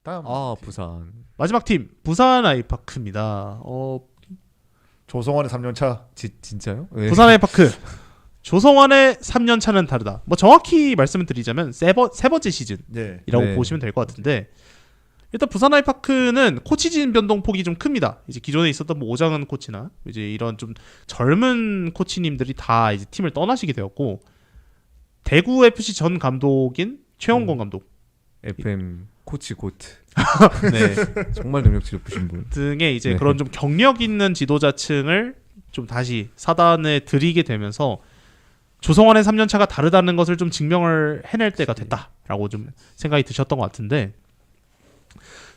다음 부산. 마지막 팀 부산 아이파크입니다. 조성환의 3년차. 진짜요? 네. 부산 아이파크 조성환의 3년 차는 다르다. 뭐 정확히 말씀을 드리자면 세 번째 시즌이라고 네. 보시면 될 것 같은데, 일단 부산 아이파크는 코치진 변동폭이 좀 큽니다. 이제 기존에 있었던 뭐 오장은 코치나 이제 이런 좀 젊은 코치님들이 다 이제 팀을 떠나시게 되었고, 대구 FC 전 감독인 최영건 감독 FM 코치 고트. 네. 정말 능력치 높으신 분 등의 이제 네. 그런 좀 경력 있는 지도자층을 좀 다시 사단에 들이게 되면서 조성환의 3년차가 다르다는 것을 좀 증명을 해낼 때가 됐다라고 좀 생각이 드셨던 것 같은데,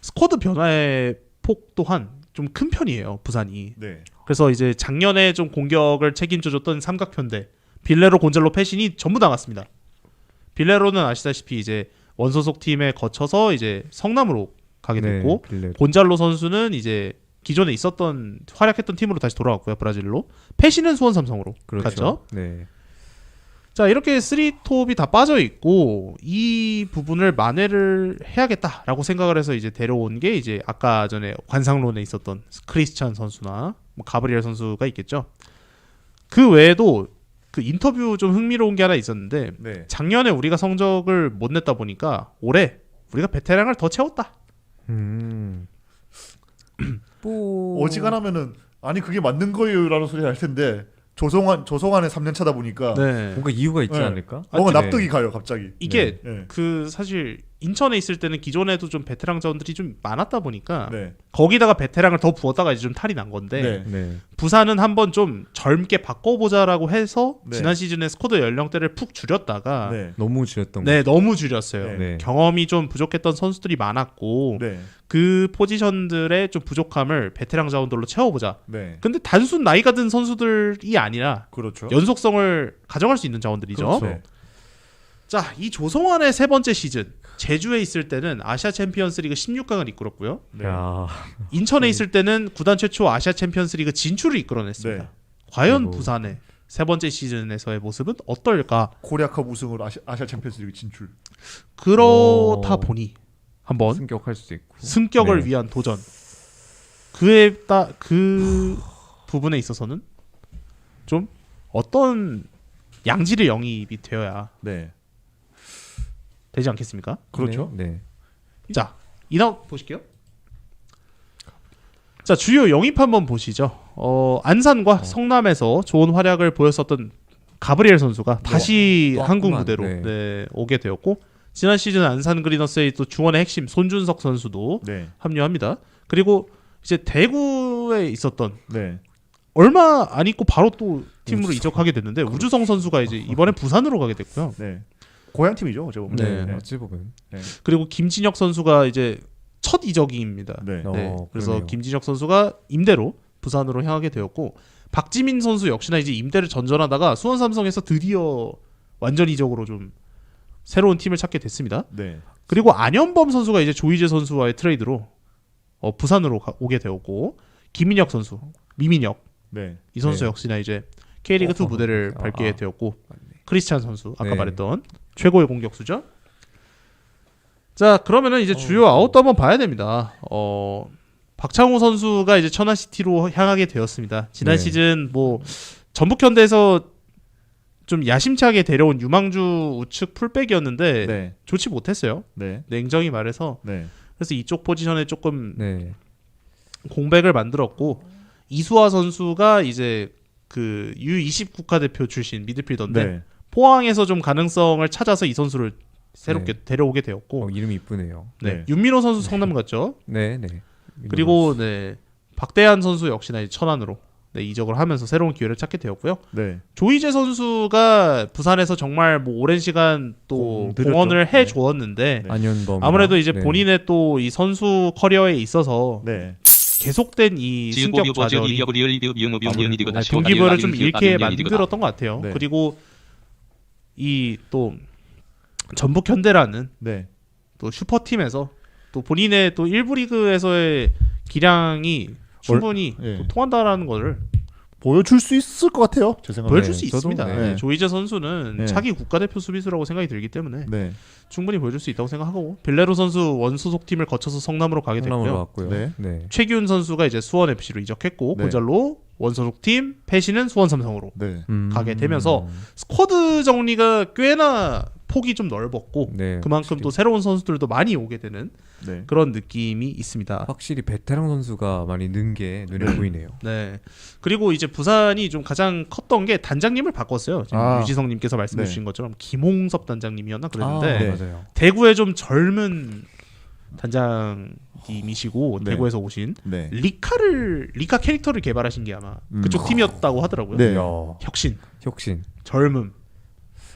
스쿼드 변화의 폭 또한 좀 큰 편이에요, 부산이. 네. 그래서 이제 작년에 좀 공격을 책임져줬던 삼각편대 빌레로, 곤잘로, 패신이 전부 나갔습니다. 빌레로는 아시다시피 이제 원소속 팀에 거쳐서 이제 성남으로 가게 됐고, 빌레로. 곤잘로 선수는 이제 기존에 있었던 활약했던 팀으로 다시 돌아갔고요, 브라질로. 패신은 수원 삼성으로 그렇죠. 갔죠. 네. 자, 이렇게 3톱이 다 빠져 있고 이 부분을 만회를 해야겠다라고 생각을 해서 이제 데려온 게 이제 아까 전에 관상론에 있었던 크리스찬 선수나 뭐 가브리엘 선수가 있겠죠. 그 외에도 그 인터뷰 좀 흥미로운 게 하나 있었는데, 네. 작년에 우리가 성적을 못 냈다 보니까 올해 우리가 베테랑을 더 채웠다. 뭐 어지간하면은 아니 그게 맞는 거예요라는 소리 할 텐데 조성환의 3년차다 보니까 네. 뭔가 이유가 있지 네. 않을까? 뭔가 네. 납득이 가요 갑자기. 이게 네. 그 사실 인천에 있을 때는 기존에도 좀 베테랑 자원들이 좀 많았다 보니까 네. 거기다가 베테랑을 더 부었다가 이제 좀 탈이 난 건데, 네. 네. 부산은 한번 좀 젊게 바꿔보자라고 해서 네. 지난 시즌에 스쿼드 연령대를 푹 줄였다가 네. 너무 줄였던 네, 너무 줄였어요. 네. 경험이 좀 부족했던 선수들이 많았고 네. 그 포지션들의 좀 부족함을 베테랑 자원들로 채워보자. 네. 근데 단순 나이가 든 선수들이 아니라 그렇죠. 연속성을 가져갈 수 있는 자원들이죠. 그렇죠. 네. 자, 이 조성환의 세 번째 시즌 제주에 있을 때는 아시아 챔피언스리그 16강을 이끌었고요. 네. 야. 인천에 있을 때는 구단 최초 아시아 챔피언스리그 진출을 이끌어냈습니다. 네. 과연 그리고 부산의 세 번째 시즌에서의 모습은 어떨까? 코리아컵 우승으로 아시아 챔피언스리그 진출. 그렇다 오. 보니 한번 승격할 수도 있고. 승격을 네. 위한 도전. 그 부분에 있어서는 좀 어떤 양질의 영입이 되어야 네. 되지 않겠습니까? 그렇죠. 네. 자, 인아웃 보실게요. 자, 주요 영입 한번 보시죠. 안산과 성남에서 좋은 활약을 보였었던 가브리엘 선수가 다시 또 한국 왔구만. 무대로 네. 네, 오게 되었고, 지난 시즌 안산 그리너스의 또 중원의 핵심 손준석 선수도 네. 합류합니다. 그리고 이제 대구에 있었던 네. 얼마 안 있고 바로 또 팀으로 이적하게 됐는데 우주성 선수가 이제 이번에 부산으로 가게 됐고요. 네. 고향 팀이죠, 어제 보면. 네. 네. 어찌 보면. 그리고 김진혁 선수가 이제 첫 이적입니다. 네. 네. 그래서 그러네요. 김진혁 선수가 임대로 부산으로 향하게 되었고, 박지민 선수 역시나 이제 임대를 전전하다가 수원 삼성에서 드디어 완전 이적으로 좀 새로운 팀을 찾게 됐습니다. 네. 그리고 안현범 선수가 이제 조이제 선수와의 트레이드로 부산으로 오게 되었고, 김민혁 선수, 미민혁 네. 이 선수 네. 역시나 이제 K리그 2 무대를 밟게 되었고, 맞네. 크리스찬 선수 아까 네. 말했던 최고의 공격수죠. 자, 그러면은 이제 주요 아웃도 한번 봐야 됩니다. 박창호 선수가 이제 천안시티로 향하게 되었습니다. 지난 네. 시즌 뭐 전북현대에서 좀 야심차게 데려온 유망주 우측 풀백이었는데 네. 좋지 못했어요. 네. 냉정히 말해서. 네. 그래서 이쪽 포지션에 조금 네. 공백을 만들었고, 이수아 선수가 이제 그 U20 국가대표 출신 미드필더인데 네. 포항에서 좀 가능성을 찾아서 이 선수를 새롭게 데려오게 되었고, 이름이 이쁘네요. 네. 네. 윤민호 선수 성남 갔죠. 네, 네. 그리고 네, 박대한 선수 역시나 이제 천안으로 네, 이적을 하면서 새로운 기회를 찾게 되었고요. 네. 조이제 선수가 부산에서 정말 뭐 오랜 시간 또 늘었죠. 공헌을 해 네. 주었는데 안현범. 아무래도 이제 네. 본인의 또 이 선수 커리어에 있어서 네. 계속된 이 승격 좌절이 동기부여를 좀 잃게 만들었던 것 같아요. 네. 그리고 이 또 전북 현대라는 네. 또 슈퍼팀에서 또 본인의 또 1부 리그에서의 기량이 충분히 예. 또 통한다라는 것을 보여줄 수 있을 것 같아요. 제 생각에. 보여줄 네, 수 저도, 있습니다. 네. 네, 조이제 선수는 네. 차기 국가대표 수비수라고 생각이 들기 때문에 네. 충분히 보여줄 수 있다고 생각하고 빌레로 선수 원소속 팀을 거쳐서 성남으로 가게 성남으로 됐고요. 왔고요. 네. 네. 최기훈 선수가 이제 수원 FC로 이적했고 네. 고잘로 원소속 팀, 패시는 수원 삼성으로 네. 가게 되면서 스쿼드 정리가 꽤나 폭이 좀 넓었고 네, 그만큼 확실히. 또 새로운 선수들도 많이 오게 되는 네. 그런 느낌이 있습니다. 확실히 베테랑 선수가 많이 는 게 눈에 보이네요. 네. 그리고 이제 부산이 좀 가장 컸던 게 단장님을 바꿨어요. 지금 아. 유지성님께서 말씀해 네. 주신 것처럼 김홍섭 단장님이었나 그랬는데 네. 맞아요. 대구의 좀 젊은 단장님이시고 네. 대구에서 오신 네. 리카 캐릭터를 개발하신 게 아마 그쪽 팀이었다고 하더라고요. 네. 야, 혁신, 혁신. 젊음,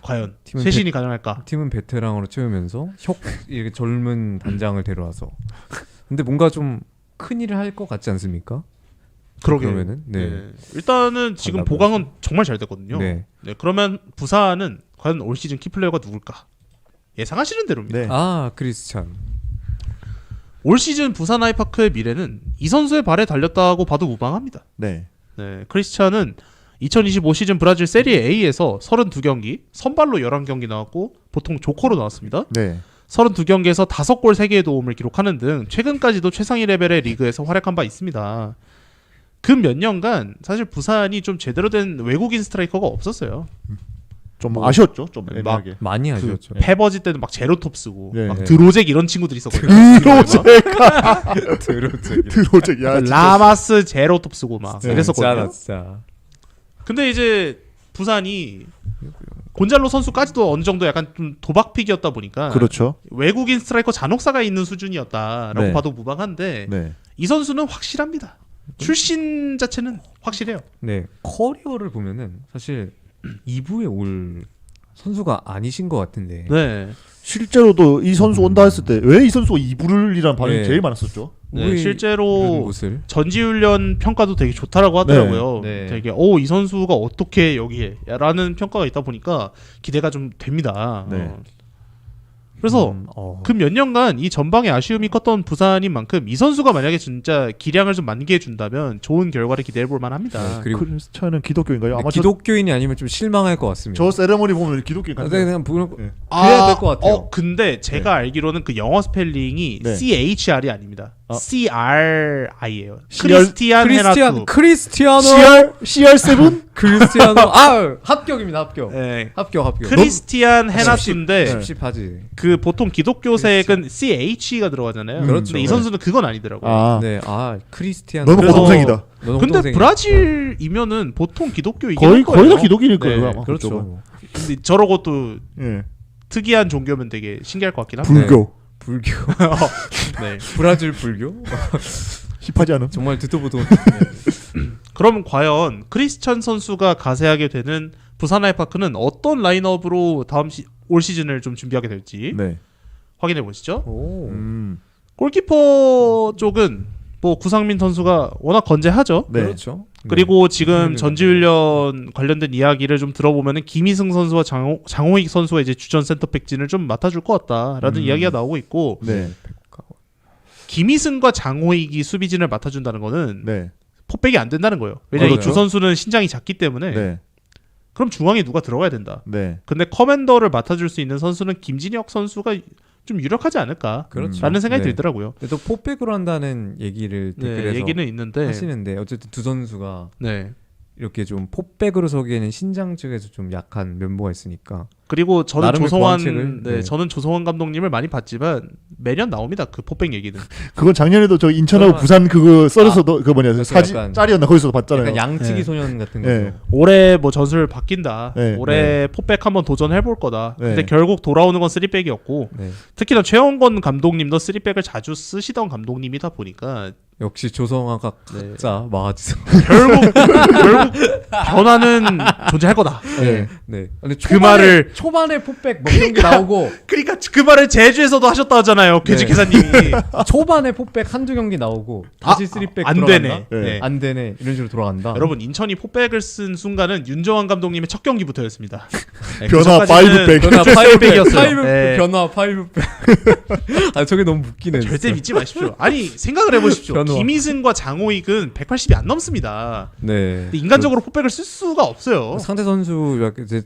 과연 팀은 쇄신이 가능할까? 팀은 베테랑으로 채우면서 이렇게 젊은 단장을 데려와서. 근데 뭔가 좀 큰 일을 할 것 같지 않습니까? 그러게. 그러면은 네. 일단은 지금 달라고 보강은 정말 잘 됐거든요. 네. 네, 그러면 부산은 과연 올 시즌 키플레이어가 누굴까? 예상하시는 대로입니다. 네. 아 크리스찬. 올 시즌 부산 아이파크의 미래는 이 선수의 발에 달렸다고 봐도 무방합니다. 네. 네, 크리스찬은 2025 시즌 브라질 세리에 A에서 32경기, 선발로 11경기 나왔고 보통 조커로 나왔습니다. 네. 32경기에서 5골 3개의 도움을 기록하는 등 최근까지도 최상위 레벨의 리그에서 활약한 바 있습니다. 그 몇 년간 사실 부산이 좀 제대로 된 외국인 스트라이커가 없었어요. 좀 아쉬웠죠. 좀 막 애매하게. 많이 그 하셨죠. 페버지 때는 막 제로톱 쓰고 네. 막 네. 드로잭 이런 친구들이 있었거든요. 드로잭. 야, 진짜. 라마스 제로톱 쓰고 막 네. 이랬었거든요. 진짜. 근데 이제 부산이 곤잘로 선수까지도 어느 정도 약간 좀 도박픽이었다 보니까 그렇죠. 외국인 스트라이커 잔혹사가 있는 수준이었다라고 네. 봐도 무방한데 네. 이 선수는 확실합니다. 출신 자체는 확실해요. 네 커리어를 보면은 사실 2부에 올 선수가 아니신 것 같은데. 네. 실제로도 이 선수 온다 했을 때 왜 이 선수가 이부를이라는 반응이 네. 제일 많았었죠. 네, 우리 실제로 이런 곳을 전지훈련 평가도 되게 좋다라고 하더라고요. 네. 네. 되게 이 선수가 어떻게 여기에 라는 평가가 있다 보니까 기대가 좀 됩니다. 네. 그래서 어. 그 몇 년간 이 전방에 아쉬움이 컸던 부산인 만큼 이 선수가 만약에 진짜 기량을 좀 만개해 준다면 좋은 결과를 기대해 볼 만합니다. 네, 그리고 크리스찬은 기독교인가요? 아마 기독교인이 아니면 좀 실망할 것 같습니다. 저 세레모니 보면 기독교인 아, 같아요. 그냥 그래야 아, 될 것 같아요. 근데 제가 알기로는 그 영어 스펠링이 네. CHR이 아닙니다. CRI예요. CR 크리스티안 헤나투. CR7? 크리스티아노 합격입니다. 합격. 네. 합격. 크리스티안 헤나투인데 십십하지. 그 보통 기독교색은 CH가 들어가잖아요. 그렇죠. 근데 이 선수는 그건 아니더라고요. 아, 네, 크리스티아노. 너는 그래서- 고동생이다. 근데 브라질이면은 보통 기독교이긴 거의 할 거예요. 거의 다 기독인일 거예요. 네, 아마 그렇죠. 그쪽은. 근데 저러고 또 예. 특이한 종교면 되게 신기할 것 같긴 합니다. 불교. 불교. 네. 브라질 불교? 힙하지 않음. 정말 듣도 보도. 그럼 과연 크리스찬 선수가 가세하게 되는 부산 아이파크는 어떤 라인업으로 올 시즌을 좀 준비하게 될지 네. 확인해 보시죠. 오. 골키퍼 쪽은 뭐 구상민 선수가 워낙 건재하죠. 네. 그렇죠. 그리고 지금 네. 전지훈련 관련된 이야기를 좀 들어보면은 김희승 선수와 장호익 선수가 이제 주전 센터백진을 좀 맡아줄 것 같다라는 이야기가 나오고 있고 네. 김희승과 장호익이 수비진을 맡아준다는 거는 네. 포백이 안 된다는 거예요. 왜냐면 이 그렇죠. 두 선수는 신장이 작기 때문에 네. 그럼 중앙에 누가 들어가야 된다. 네. 근데 커맨더를 맡아줄 수 있는 선수는 김진혁 선수가 좀 유력하지 않을까라는 그렇죠. 생각이 네. 들더라고요. 또 포백으로 한다는 얘기를 네, 댓글에서 얘기는 있는데 하시는데 어쨌든 두 선수가 네. 이렇게 좀 포백으로 서기에는 신장 측에서 좀 약한 면모가 있으니까. 그리고 저는 나름의 조성환 보완책을, 네. 저는 조성환 감독님을 많이 봤지만 매년 나옵니다. 그 포백 얘기는. 그건 작년에도 저 인천하고 그러면- 부산 그거 썰어서도 그 뭐냐 그래서 사진 약간- 짤이었나 거기서도 봤잖아요. 약간 양치기 네. 소년 같은 네. 거죠. 올해 뭐 전술 바뀐다. 네. 올해 포백 한번 도전해 볼 거다. 네. 근데 결국 돌아오는 건 3백이었고 네. 특히나 최원건 감독님도 3백을 자주 쓰시던 감독님이다 보니까 역시 조성아가 네. 각자 마하지성. 결국 변화는 존재할 거다. 네. 네. 근데 그 말을 초반에 포백 뭐 이런 게 나오고 그러니까 그 말을 제주에서도 하셨다 하잖아요. 괴지 네. 기사님이. 초반에 포백 한두 경기 나오고 다시 쓰리백 안 들어간다? 되네. 네. 네. 안 되네. 이런 식으로 돌아간다. 여러분 인천이 포백을 쓴 순간은 윤정환 감독님의 첫 경기부터였습니다. 네, 변화 그전까지는 5백. 변화 파이브백이었어요. 파이브 네. 변화 파이브백. 아 저게 너무 웃기네. 절대 믿지 마십시오. 아니 생각을 해보십시오. 한우와. 김희승과 장호익은 180이 안 넘습니다. 네. 근데 인간적으로 포백을 쓸 수가 없어요. 상대 선수 이제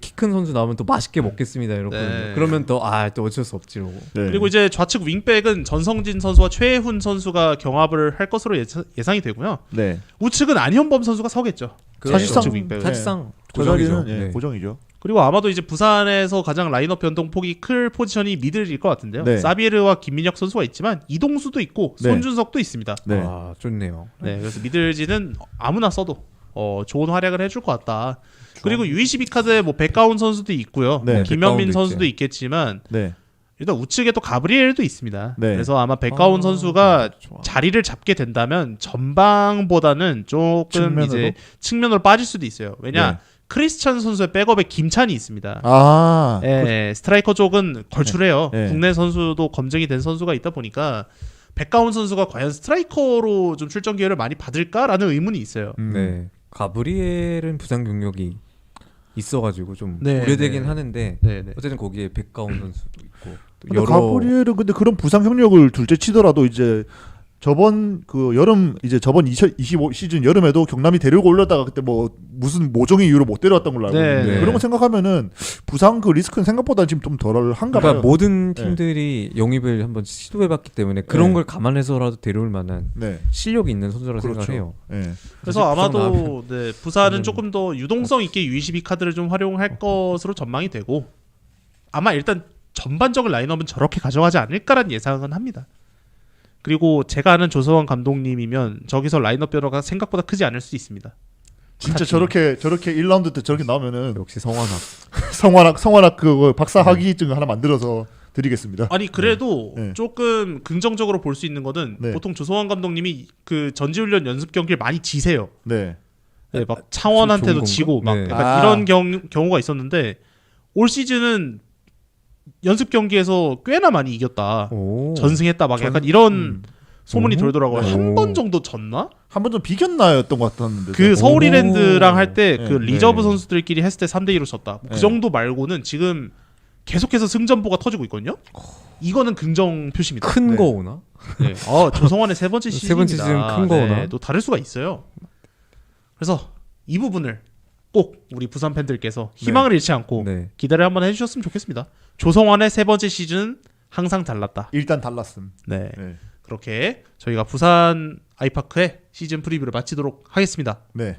키 큰 선수 나오면 또 맛있게 먹겠습니다 이러고 네. 그러면 또 어쩔 수 없지 이러고. 네. 그리고 이제 좌측 윙백은 전성진 선수와 최훈 선수가 경합을 할 것으로 예상이 되고요. 네. 우측은 안현범 선수가 서겠죠. 사실상 좌측 윙백은. 사실상 그 고정이죠. 자리는 네. 고정이죠. 그리고 아마도 이제 부산에서 가장 라인업 변동폭이 클 포지션이 미들일 것 같은데요. 네. 사비에르와 김민혁 선수가 있지만 이동수도 있고 네. 손준석도 있습니다. 네. 아 좋네요. 네, 그래서 미들지는 아무나 써도 좋은 활약을 해줄 것 같다. 그리고 U22 카드에 뭐 백가운 선수도 있고요. 네, 김현민 백가운도 선수도 있지. 있겠지만 네. 일단 우측에 또 가브리엘도 있습니다. 네. 그래서 아마 백가운 선수가 좋아. 자리를 잡게 된다면 전방보다는 조금 측면으로? 이제 측면으로 빠질 수도 있어요. 왜냐 네. 크리스찬 선수의 백업에 김찬이 있습니다. 아. 예, 스트라이커 쪽은 걸출해요. 네. 국내 선수도 검증이 된 선수가 있다 보니까 백가운 선수가 과연 스트라이커로 좀 출전 기회를 많이 받을까라는 의문이 있어요. 네. 가브리엘은 부상 경력이 있어가지고 좀 네, 우려되긴 네. 하는데 네, 네. 어쨌든 거기에 백가운 선수도 있고 또 근데 가브리엘은 근데 그런 부상 경력을 둘째 치더라도 이제 저번 그 여름 이제 저번 2025 시즌 여름에도 경남이 데리고 올렸다가 그때 뭐 무슨 모종의 이유로 못 데려왔던 걸로 알고 네, 있는데 네. 그런 거 생각하면은 부상 그 리스크는 생각보다 지금 좀 덜한가 그러니까 봐요. 모든 네. 팀들이 영입을 한번 시도해봤기 때문에 그런 네. 걸 감안해서라도 데려올 만한 네. 실력이 있는 선수라 그렇죠. 생각해요. 네. 그래서 부상 아마도 나오면 네, 부산은 완전- 조금 더 유동성 있게 U22 카드를 좀 활용할 것으로 전망이 되고 아마 일단 전반적인 라인업은 저렇게 가져가지 않을까라는 예상은 합니다. 그리고 제가 아는 조성환 감독님이면 저기서 라인업 변화가 생각보다 크지 않을 수 있습니다. 진짜 저렇게 1라운드 때 저렇게 나오면은 역시 성환학. 성환학 그거 박사 학위증 하나 만들어서 드리겠습니다. 아니 그래도 네. 조금 긍정적으로 볼 수 있는 거는 네. 보통 조성환 감독님이 그 전지훈련 연습 경기를 많이 지세요. 네. 네, 막 창원한테도 좋은 건가? 지고 막 네. 약간 아. 이런 경우가 있었는데 올 시즌은 연습 경기에서 꽤나 많이 이겼다. 오. 전승했다 막 약간 이런 음. 소문이 오. 돌더라고요. 네. 한 오. 번 정도 졌나? 한 번 좀 비겼나였던 것 같았는데. 그 서울이랜드랑 할 때 그 네. 리저브 네. 선수들끼리 했을 때 3대 2로 졌다. 그 네. 정도 말고는 지금 계속해서 승전보가 터지고 있거든요. 이거는 긍정 표시입니다. 큰 네. 거 오나? 네. 조성환의 세 번째 시즌입니다. 세 번째 시즌 큰 거구나. 또 다를 수가 있어요. 그래서 이 부분을 꼭 우리 부산 팬들께서 희망을 잃지 않고 네. 기대를 한번 해주셨으면 좋겠습니다. 조성환의 세 번째 시즌 항상 달랐다. 일단 달랐음. 네. 네. 그렇게 저희가 부산 아이파크의 시즌 프리뷰를 마치도록 하겠습니다. 네.